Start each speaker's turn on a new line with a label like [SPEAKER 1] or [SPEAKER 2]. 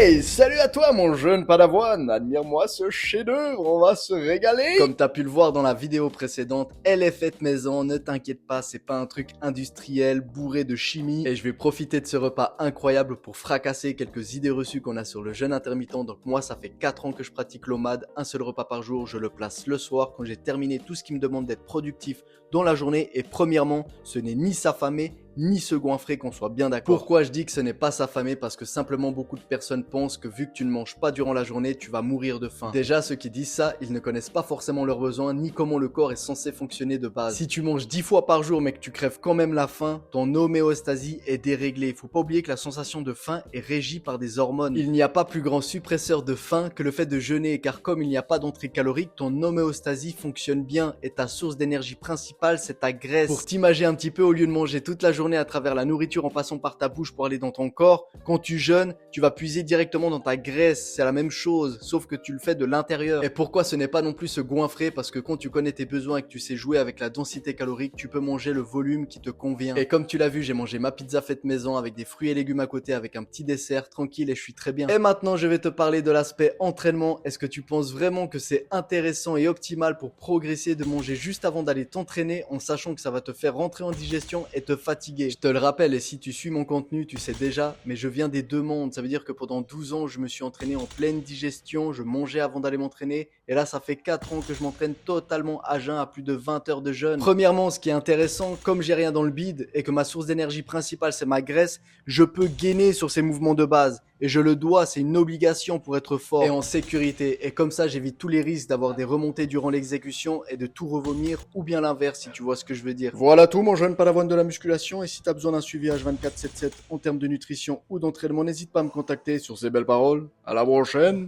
[SPEAKER 1] Hey, salut à toi mon jeune padawan, admire-moi ce chef-d'œuvre, on va se régaler. Comme t'as pu le voir dans la vidéo précédente, elle est faite maison, ne t'inquiète pas, c'est pas un truc industriel, bourré de chimie. Et je vais profiter de ce repas incroyable pour fracasser quelques idées reçues qu'on a sur le jeûne intermittent. Donc moi ça fait 4 ans que je pratique l'OMAD, un seul repas par jour, je le place le soir quand j'ai terminé tout ce qui me demande d'être productif dans la journée. Et premièrement, ce n'est ni s'affamer, ni se goinfrer, qu'on soit bien d'accord. Pourquoi je dis que ce n'est pas s'affamer? Parce que simplement beaucoup de personnes pensent que vu que tu ne manges pas durant la journée, tu vas mourir de faim. Déjà, ceux qui disent ça, ils ne connaissent pas forcément leurs besoins, ni comment le corps est censé fonctionner de base. Si tu manges 10 fois par jour mais que tu crèves quand même la faim, ton homéostasie est déréglée. Il faut pas oublier que la sensation de faim est régie par des hormones. Il n'y a pas plus grand suppresseur de faim que le fait de jeûner, car comme il n'y a pas d'entrée calorique, ton homéostasie fonctionne bien et ta source d'énergie principale, c'est ta graisse. Pour t'imager un petit peu, au lieu de manger toute la journée à travers la nourriture en passant par ta bouche pour aller dans ton corps, quand tu jeûnes, tu vas puiser directement dans ta graisse. C'est la même chose, sauf que tu le fais de l'intérieur. Et pourquoi ce n'est pas non plus se goinfrer? Parce que quand tu connais tes besoins et que tu sais jouer avec la densité calorique, tu peux manger le volume qui te convient. Et comme tu l'as vu, j'ai mangé ma pizza faite maison avec des fruits et légumes à côté, avec un petit dessert tranquille, et je suis très bien. Et maintenant, je vais te parler de l'aspect entraînement. Est-ce que tu penses vraiment que c'est intéressant et optimal pour progresser de manger juste avant d'aller t'entraîner, en sachant que ça va te faire rentrer en digestion et te fatiguer? Je te le rappelle, et si tu suis mon contenu, tu sais déjà, mais je viens des deux mondes. Ça veut dire que pendant 12 ans, je me suis entraîné en pleine digestion, je mangeais avant d'aller m'entraîner, et là, ça fait 4 ans que je m'entraîne totalement à jeun, à plus de 20 heures de jeûne. Premièrement, ce qui est intéressant, comme j'ai rien dans le bide et que ma source d'énergie principale, c'est ma graisse, je peux gainer sur ces mouvements de base. Et je le dois, c'est une obligation pour être fort et en sécurité. Et comme ça, j'évite tous les risques d'avoir des remontées durant l'exécution et de tout revomir, ou bien l'inverse, si tu vois ce que je veux dire. Voilà tout mon jeune padawan de la musculation, et si tu as besoin d'un suivi H24/7 en termes de nutrition ou d'entraînement, n'hésite pas à me contacter. Sur ces belles paroles, à la prochaine.